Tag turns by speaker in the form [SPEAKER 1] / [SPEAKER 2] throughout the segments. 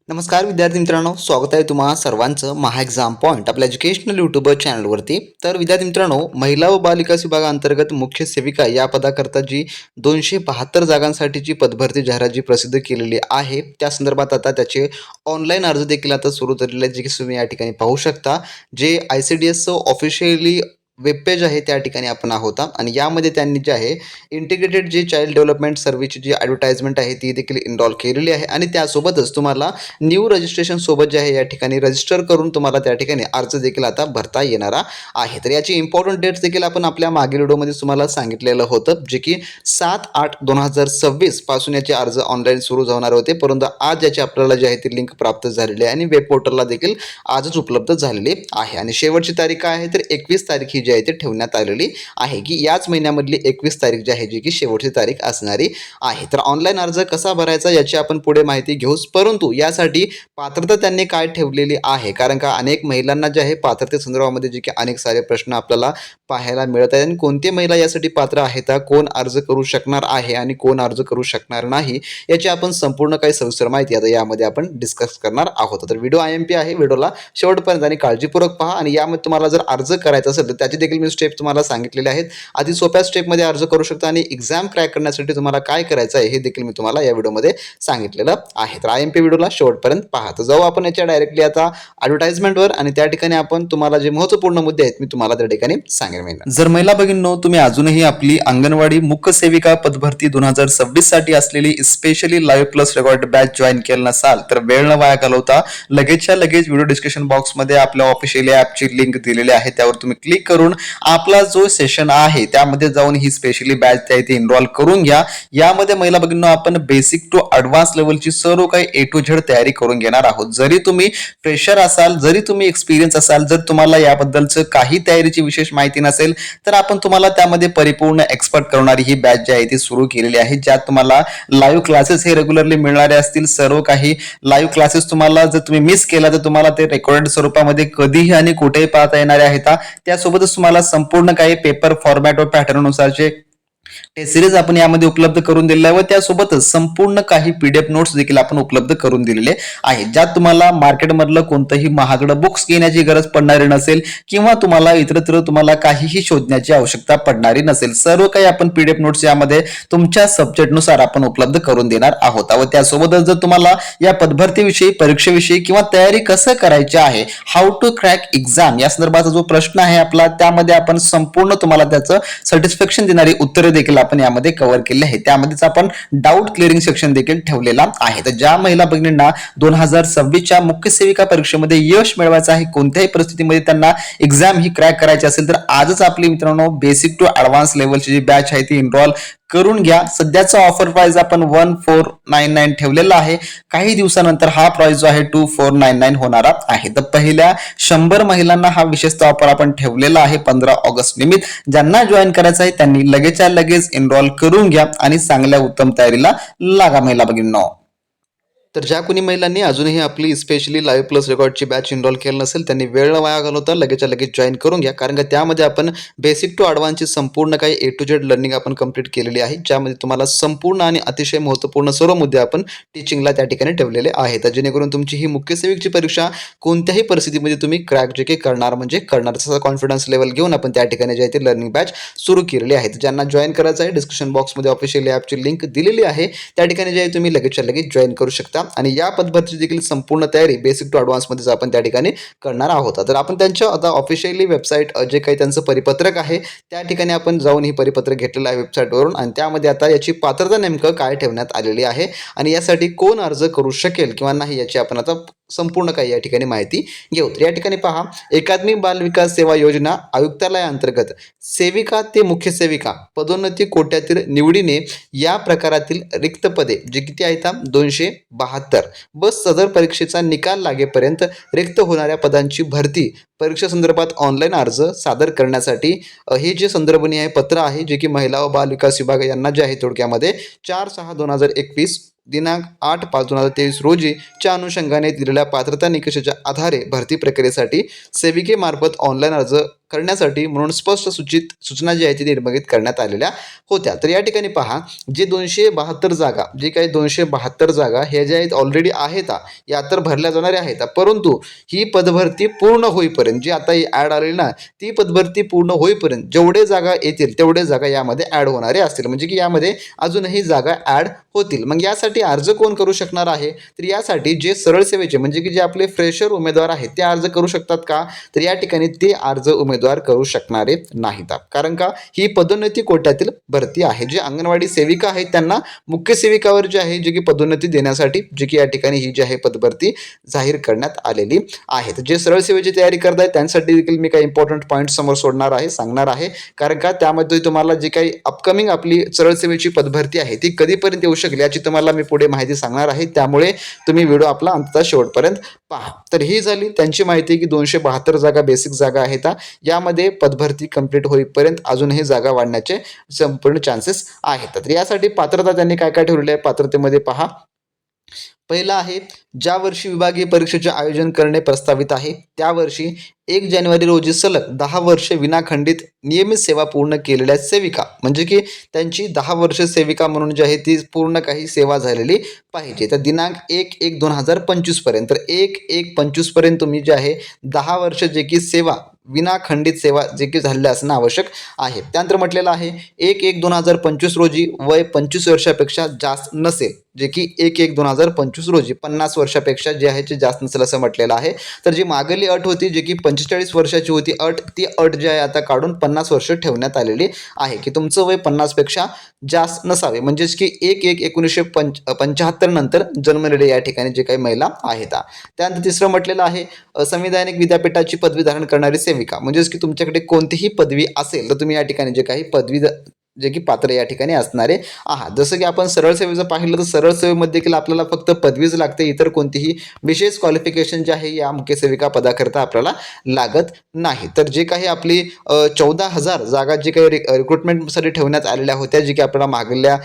[SPEAKER 1] नमस्कार विद्यार्थी मित्रांनो, स्वागत आहे तुम्हा सर्वांचं महा एक्झाम पॉईंट आपल्या एज्युकेशनल यूट्यूबर चॅनलवरती. तर विद्यार्थी मित्रांनो, महिला व बालविकास विभागाअंतर्गत मुख्य सेविका या पदाकरता जी 272 जागांसाठीची पदभरती जाहिरात जी प्रसिद्ध केलेली आहे, त्या संदर्भात आता त्याचे ऑनलाईन अर्ज देखील आता सुरू झालेले आहेत, जे की तुम्ही या ठिकाणी पाहू शकता. जे ICDSचं ऑफिशियली वेब पेज आहे त्या ठिकाणी आपण आहोत आणि यामध्ये त्यांनी जे आहे इंटिग्रेटेड जे चाइल्ड डेव्हलपमेंट सर्व्हिसची जी ॲडव्हर्टाइजमेंट आहे ती देखील इन्स्टॉल केलेली आहे आणि त्यासोबतच तुम्हाला न्यू रजिस्ट्रेशन सोबत जे आहे या ठिकाणी रजिस्टर करून तुम्हाला त्या ठिकाणी अर्ज देखील आता भरता येणारा आहे. तर याची इम्पॉर्टंट डेट्स देखील आपण आपल्या मागील व्हिडिओमध्ये तुम्हाला सांगितलेलं होतं, जे की 7/8/2026 पासून याचे अर्ज ऑनलाईन सुरू होणार होते, परंतु आज याची आपल्याला जी आहे ती लिंक प्राप्त झालेली आहे आणि वेब पोर्टलला देखील आजच उपलब्ध झालेली आहे. आणि शेवटची तारीख काय आहे तर 21 तारीख ही जी आहे ती ठेवण्यात आलेली आहे, की याच महिन्यामधली 21 तारीख जी आहे जी की शेवटची तारीख असणारी आहे. तर ऑनलाईन अर्ज कसा भरायचा याची आपण पुढे माहिती घेऊच, परंतु यासाठी पात्रता त्यांनी काय ठेवलेली आहे, कारण का अनेक महिलांना जे आहे पात्रतेसंदर्भामध्ये जे की अनेक सारे प्रश्न आपल्याला पाहायला मिळत आहेत आणि कोणती महिला यासाठी पात्र आहेत, कोण अर्ज करू शकणार आहे आणि कोण अर्ज करू शकणार नाही, याची आपण संपूर्ण काही सविस्तर माहिती आता यामध्ये आपण डिस्कस करणार आहोत. तर व्हिडिओ IMP आहे, व्हिडिओला शेवटपर्यंत आणि काळजीपूर्वक पहा आणि यामध्ये तुम्हाला जर अर्ज करायचा असेल तर त्याची देखील मी स्टेप तुम्हाला सांगितलेले आहेत. अति सोप्या स्टेपमध्ये अर्ज करू शकता आणि एक्झाम क्रॅक करण्यासाठी तुम्हाला काय करायचं आहे हे देखील मी तुम्हाला या व्हिडिओमध्ये सांगितलेलं आहे. तर IMP व्हिडिओला शेवटपर्यंत पहा. तर जाऊ आपण याच्या डायरेक्टली आता ॲडव्हर्टाइजमेंटवर आणि त्या ठिकाणी आपण तुम्हाला जे महत्त्वपूर्ण मुद्दे आहेत मी तुम्हाला त्या ठिकाणी सांगेन. जर महिला भगिनींनो, तुम्ही अजूनही आपली अंगणवाडी मुख्य सेविका पदभरती 2026 साठी असलेली specially live plus record batch join केलं नसाल तर वेळ न वाया घालवता लगेचच्या लगेच व्हिडिओ डिस्क्रिप्शन बॉक्समध्ये आपल्या ऑफिशियल ॲपची लिंक दिलेली आहे, त्यावर तुम्ही क्लिक करून आपला जो सेशन आहे त्यामध्ये जाऊन ही स्पेशली बॅच आहे ती एनरोल करून घ्या. यामध्ये महिला भगिनींनो, आपण बेसिक टू ॲडव्हान्स लेवलची सर्व काही A to Z तयारी करून घेणार आहोत. जरी तुम्ही फ्रेशर असाल, जरी तुम्ही एक्सपिरियन्स असाल, जर तुम्हाला याबद्दलचं काही तयारीची विशेष माहिती नसेल तर आपण तुम्हाला त्यामध्ये परिपूर्ण एक्सपर्ट करणारी ही बॅच जी आहे ती सुरू केलेली आहे, ज्यात तुम्हाला लाईव्ह क्लासेस हे रेग्युलरली मिळणारे असतील. सर्व काही लाईव्ह क्लासेस तुम्हाला जर तुम्ही मिस केला तर तुम्हाला ते रेकॉर्डेड स्वरूपामध्ये कधीही आणि कुठेही पाहता येणारे आहेत. त्यासोबतच तुम्हाला संपूर्ण काही पेपर फॉर्मॅट व पॅटर्ननुसारचे टेस्ट सिरीज आपण यामध्ये उपलब्ध करून दिलेला आहे व त्यासोबतच संपूर्ण काही PDF नोट्स देखील आपण उपलब्ध करून दिलेले आहेत, ज्यात तुम्हाला मार्केटमधलं कोणतंही महागडं बुक्स घेण्याची गरज पडणारी नसेल किंवा तुम्हाला इतरत्र तुम्हाला काहीही शोधण्याची आवश्यकता पडणारी नसेल. सर्व काही आपण PDF नोट्स यामध्ये तुमच्या सब्जेक्टनुसार आपण उपलब्ध करून देणार आहोत. व त्यासोबतच जर तुम्हाला या पदभरतीविषयी, परीक्षेविषयी किंवा तयारी कसं करायची आहे, हाऊ टू क्रॅक एक्झाम या संदर्भाचा जो प्रश्न आहे आपला, त्यामध्ये आपण संपूर्ण तुम्हाला त्याचं सॅटिस्फॅक्शन देणारी उत्तरे देखील आपण यामध्ये कव्हर केले आहे. त्यामध्येच आपण डाऊट क्लिअरिंग सेक्शन देखील ठेवलेला आहे. तर ज्या महिला भगिनींना 2026च्या मुख्य सेविका परीक्षेमध्ये यश मिळवायचं आहे, कोणत्याही परिस्थितीमध्ये त्यांना एक्झाम ही क्रॅक करायची असेल तर आजच आपली मित्रांनो बेसिक टू ॲडव्हान्स लेवलची जी बॅच आहे ती एनरोल करून घ्या. सध्याचा ऑफर प्राइस आपण 1499 ठेवलेला आहे. काही दिवसानंतर हा प्राइस जो आहे 2499 होणारा आहे. तर पहिल्या 100 महिलांना हा विशेष ऑफर आपण ठेवलेला आहे 15 ऑगस्ट निमित्त. ज्यांना जॉईन करायचं आहे त्यांनी लगेचच्या लगेच एनरोल करून घ्या आणि चांगल्या उत्तम तयारीला लागा महिला भगिनींनो. तर ज्या कोणी महिलांनी अजूनही आपली स्पेशली लाईव्ह प्लस रेकॉर्डची बॅच एनरोल केलं नसेल त्यांनी वेळ न वाया घालवता लगेचच्या लगेच जॉईन करून घ्या, कारण का त्यामध्ये आपण बेसिक टू ॲडव्हान्सची संपूर्ण काही A to Z लर्निंग आपण कंप्लीट केलेली आहे, ज्यामध्ये तुम्हाला संपूर्ण आणि अतिशय महत्त्वपूर्ण सर्व मुद्दे आपण टीचिंगला त्या ठिकाणी ठेवलेले आहेत. तर जेणेकरून तुमची ही मुख्य सेविकची परीक्षा कोणत्याही परिस्थितीमध्ये तुम्ही क्रॅक जे काही करणार म्हणजे करणार, तसा कॉन्फिडन्स लेवल घेऊन आपण त्या ठिकाणी जे आहे ते लर्निंग बॅच सुरू केलेली आहे. ज्यांना जॉईन करायचं आहे डिस्क्रिप्शन बॉक्समध्ये ऑफिशियल ॲपची लिंक दिलेली आहे, त्या ठिकाणी जे आहे तुम्ही लगेचच्या लगेच जॉईन करू शकता आणि या पद्धतीची देखील संपूर्ण तयारी बेसिक टू ॲडव्हान्समध्येच आपण त्या ठिकाणी करणार आहोत. तर आपण त्यांच्या आता ऑफिशियली वेबसाईट जे काही त्यांचं परिपत्रक आहे त्या ठिकाणी आपण जाऊन ही परिपत्रक घेतलेलं आहे वेबसाईटवरून आणि त्यामध्ये आता याची पात्रता नेमकं काय ठेवण्यात आलेली आहे आणि यासाठी कोण अर्ज करू शकेल किंवा नाही याची आपण आता संपूर्ण काही या ठिकाणी माहिती घेऊ. तर या ठिकाणी पहा, एकात्मिक बाल विकास सेवा योजना आयुक्तालयाअंतर्गत सेविका ते मुख्य सेविका पदोन्नती कोट्यातील निवडीने या प्रकारातील रिक्त पदे जे किती आहेत 272 बस सदर परीक्षेचा निकाल लागेपर्यंत रिक्त होणाऱ्या पदांची भरती परीक्षेसंदर्भात ऑनलाईन अर्ज सादर करण्यासाठी हे जे संदर्भनीय आहे पत्र आहे, जे की महिला व बाल विकास विभाग यांना जे आहे थोडक्यामध्ये 4/6/2021 दिनांक 8/5/2023 रोजीच्या अनुषंगाने दिलेल्या पात्रता निकषाच्या आधारे भरती प्रक्रियेसाठी सेविकेमार्फत ऑनलाईन अर्ज करण्यासाठी म्हणून स्पष्ट सूचना जी आहे ती निर्मित करण्यात आलेल्या होत्या. तर या ठिकाणी पहा, जे 272 जागा, जे काही 272 जागा ह्या ज्या आहेत ऑलरेडी आहेत, या तर भरल्या जाणाऱ्या आहेत, परंतु ही पदभरती पूर्ण होईपर्यंत, जी आता ही ॲड आलेली ना, ती पदभरती पूर्ण होईपर्यंत जेवढे जागा येतील तेवढे जागा यामध्ये ॲड होणारे असतील, म्हणजे की यामध्ये अजूनही जागा ॲड होतील. मग यासाठी अर्ज कोण करू शकणार आहे? तर यासाठी जे सरळ सेवेचे म्हणजे की जे आपले फ्रेशर उमेदवार आहेत ते अर्ज करू शकतात का? तर या ठिकाणी ते अर्ज उमेदवार करू शकणारे नाहीत. कारण का? ही पदोन्नती कोट्यातील भरती आहे. जे अंगणवाडी सेविका आहेत त्यांना मुख्य सेविकावर जे आहे जे की पदोन्नती देण्यासाठी जे की या ठिकाणी ही जी आहे पदभरती जाहीर करण्यात आलेली आहे. तर जे सरळ सेवेची तयारी करत आहेत त्यांसाठी देखील मी काही इम्पॉर्टंट पॉईंट समोर सोडणार आहे, सांगणार आहे. कारण का त्यामध्ये तुम्हाला जी काही अपकमिंग आपली सरळ सेवेची पदभरती आहे ती कधीपर्यंत येऊ शकेल याची तुम्हाला मी पुढे माहिती सांगणार आहे. त्यामुळे तुम्ही व्हिडिओ आपला अंततः शेवटपर्यंत पहा. तर ही झाली त्यांची माहिती की 272 जागा बेसिक जागा आहेत. यामध्ये पदभरती कंप्लीट होईपर्यंत अजूनही जागा वाढण्याचे संपूर्ण चान्सेस आहेत. तर यासाठी पात्रता त्यांनी काय काय ठेवलेली आहे पात्रतेमध्ये पहा. पहिला आहे, ज्या वर्षी विभागीय परीक्षेचे आयोजन करणे प्रस्तावित आहे त्या वर्षी 1 जानेवारी रोजी सलग 10 वर्षे विनाखंडित नियमित सेवा पूर्ण केलेल्या सेविका, म्हणजे की त्यांची 10 वर्ष सेविका म्हणून जी आहे ती पूर्ण काही सेवा झालेली पाहिजे. तर दिनांक 1/1/2025 पर्यंत, तर 1/1/25 पर्यंत तुम्ही जे आहे 10 वर्ष जे की सेवा विनाखंडित सेवा जे की झालेली असणं आवश्यक आहे. त्यानंतर म्हटलेलं आहे 1/1/2025 रोजी वय 25 वर्षापेक्षा जास्त नसेल, जे की 1/1/2025 रोजी 50 वर्षापेक्षा जे आहे ते जास्त नसेल असं म्हटलेलं आहे. तर जी मागली अट होती जे की 45 वर्षाची होती अट, ती अट जी आहे आता काढून 50 वर्ष ठेवण्यात आलेली आहे की तुमचं वय 50 पेक्षा जास्त नसावे, म्हणजेच की 1/1/1975 नंतर जन्मलेले या ठिकाणी जे काही महिला आहेत. त्यानंतर तिसरं म्हटलेलं आहे संविधानिक विद्यापीठाची पदवी धारण करणारी सेविका, म्हणजेच की तुमच्याकडे कोणतीही पदवी असेल तर तुम्ही या ठिकाणी जे काही पदवी जे की पात्र या ठिकाणी असणारे आहात. जसं की आपण सरळ सेवेचं पाहिलं तर सरळ सेवेमध्ये देखील आपल्याला फक्त पदवीच लागते, इतर कोणतीही विशेष क्वालिफिकेशन जे आहे या मुख्य सेविका पदाकरता आपल्याला लागत नाही. तर जे काही आपली 14,000 जागा जे काही रिक्रुटमेंटसाठी ठेवण्यात आलेल्या होत्या, जे की आपल्याला मागल्या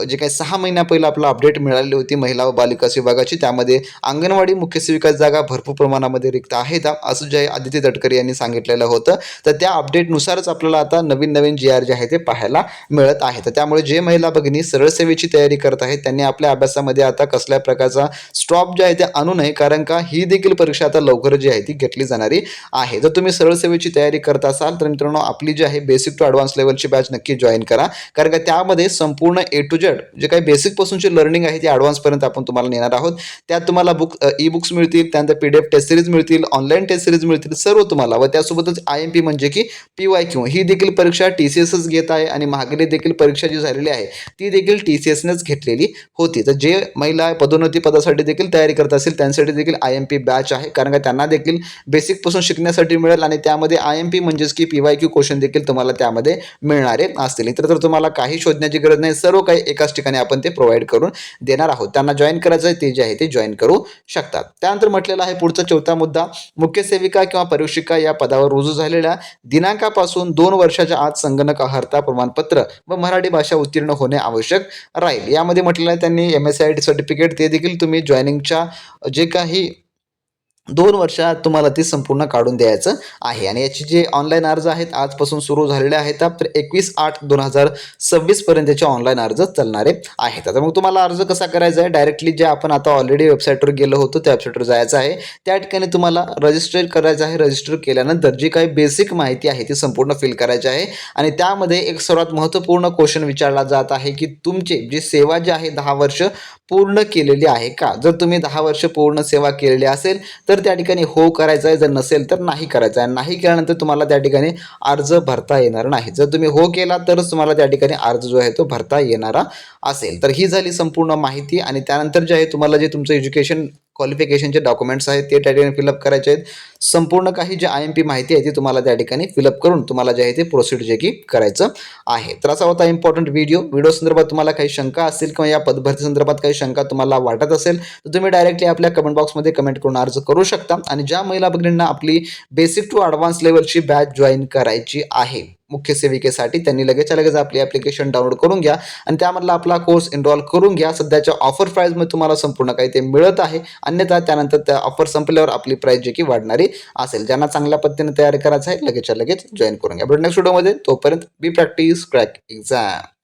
[SPEAKER 1] जे काही 6 महिन्या पहिलं आपलं अपडेट मिळालेली होती महिला व बालिकास विभागाची, त्यामध्ये अंगणवाडी मुख्य सेविका जागा भरपूर प्रमाणामध्ये रिक्त आहेत असं जे आदित्य तटकरे यांनी सांगितलेलं होतं. तर त्या अपडेटनुसारच आपल्याला आता नवीन GR जे आहे ते पाहायला मिळत आहे. तर त्यामुळे जे महिला भगिनी सरळ सेवेची तयारी करत आहेत त्यांनी आपल्या अभ्यासामध्ये आता कसल्या प्रकारचा स्टॉप जे आहे ते आणू नये, कारण का ही देखील परीक्षा आता लवकर जी आहे ती घेतली जाणारी आहे. जर तुम्ही सरळ सेवेची तयारी करत असाल तर मित्रांनो आपली जी आहे बेसिक टू ॲडव्हान्स लेवलची बॅच नक्की जॉईन करा, कारण का त्यामध्ये संपूर्ण A to Z जे काही बेसिक पासूनची लर्निंग आहे ती ॲडव्हान्स पर्यंत आपण तुम्हाला नेणार आहोत. त्यात तुम्हाला ई बुक्स मिळतील, त्यानंतर PDF टेस्ट सिरीज मिळतील, ऑनलाईन टेस्ट सिरीज मिळतील, सर्व तुम्हाला. व त्यासोबतच IMP म्हणजे की PYQ ही देखील परीक्षा TCSच घेत आहे आणि मागेली देखील परीक्षा जी झालेली आहे ती देखील TCSनेच घेतलेली होती. तर जे महिला पदोन्नती पदासाठी देखील तयारी करत असेल त्यांसाठी देखील IMP बॅच आहे, कारण का त्यांना देखील बेसिक पासून शिकण्यासाठी मिळेल आणि त्यामध्ये IMP म्हणजेच की PYQ क्वेश्चन देखील तुम्हाला त्यामध्ये मिळणारे असतील. इतर तर तुम्हाला काही शोधण्याची गरज नाही, सर्व काही एकाच ठिकाणी आपण ते प्रोव्हाइड करून देणार आहोत. त्यांना जॉईन करायचं आहे ते जे आहे ते जॉईन करू शकतात. त्यानंतर म्हटलेलं आहे पुढचा चौथा मुद्दा, मुख्य सेविका किंवा परीक्षिका या पदावर रुजू झालेल्या दिनांकापासून 2 वर्षाच्या आत संगणक अर्हता प्रमाणपत्र व मराठी भाषा उत्तीर्ण होणे आवश्यक राहील. यामध्ये म्हटलेलं आहे त्यांनी MSIT सर्टिफिकेट ते देखील तुम्ही जॉईनिंगच्या जे काही 2 वर्षात तुम्हाला ते संपूर्ण काढून द्यायचं आहे आणि याचे जे ऑनलाईन अर्ज आहेत आजपासून सुरू झालेले आहेत. तर 21/8/2026 पर्यंत त्याचे ऑनलाईन अर्ज चालणारे आहेत. आता मग तुम्हाला अर्ज कसा करायचा आहे, डायरेक्टली जे आपण आता ऑलरेडी वेबसाईटवर गेलो होतो त्या वेबसाईटवर जायचं आहे. त्या ठिकाणी तुम्हाला रजिस्टर करायचं आहे. रजिस्टर केल्यानंतर जी काही बेसिक माहिती आहे ती संपूर्ण फिल करायची आहे आणि त्यामध्ये एक सर्वात महत्त्वपूर्ण क्वेश्चन विचारला जात आहे की तुमची जी सेवा जी आहे 10 वर्ष पूर्ण केलेली आहे का. जर तुम्ही 10 वर्ष पूर्ण सेवा केलेली असेल तर त्या ठिकाणी हो करायचं आहे, जर नसेल तर नाही करायचं आहे. नाही केल्यानंतर तुम्हाला त्या ठिकाणी अर्ज भरता येणार नाही. जर तुम्ही हो केला तरच तुम्हाला त्या ठिकाणी अर्ज जो आहे तो भरता येणारा असेल. तर ही झाली संपूर्ण माहिती आणि त्यानंतर जे आहे तुम्हाला जे तुमचं एज्युकेशन क्वालिफिकेशनचे डॉक्युमेंट्स आहेत ते त्या ठिकाणी फिलअप करायचे आहेत. संपूर्ण काही जे IMP माहिती आहे ती तुम्हाला त्या ठिकाणी फिलअप करून तुम्हाला जे आहे ते प्रोसीड जे की करायचं आहे. तर असा होता इम्पॉर्टंट व्हिडिओ संदर्भात तुम्हाला काही शंका असतील किंवा या पदभरती संदर्भात काही शंका तुम्हाला वाटत असेल तर तुम्ही डायरेक्टली आपल्या कमेंट बॉक्समध्ये कमेंट करून अर्ज करू शकता. आणि ज्या महिला भगिनींना आपली बेसिक टू ॲडव्हान्स लेवलची बॅच जॉईन करायची आहे मुख्य सेविकेसाठी त्यांनी लगेचच्या लगेच आपली ॲप्लिकेशन डाउनलोड करून घ्या आणि त्यामधला आपला कोर्स एनरोल करून घ्या. सध्याच्या ऑफर प्राईजमध्ये तुम्हाला संपूर्ण काही ते मिळत आहे. अन्यथा त्यानंतर त्या ऑफर संपल्यावर आपली प्राईस जी की वाढणारी असेल. ज्यांना चांगल्या पद्धतीने तयारी करायचं आहे लगेचच्या लगेच जॉईन करून घ्या. भेटू नेक्स्ट व्हिडिओमध्ये. तोपर्यंत बी प्रॅक्टिस क्रॅक एक्झाम.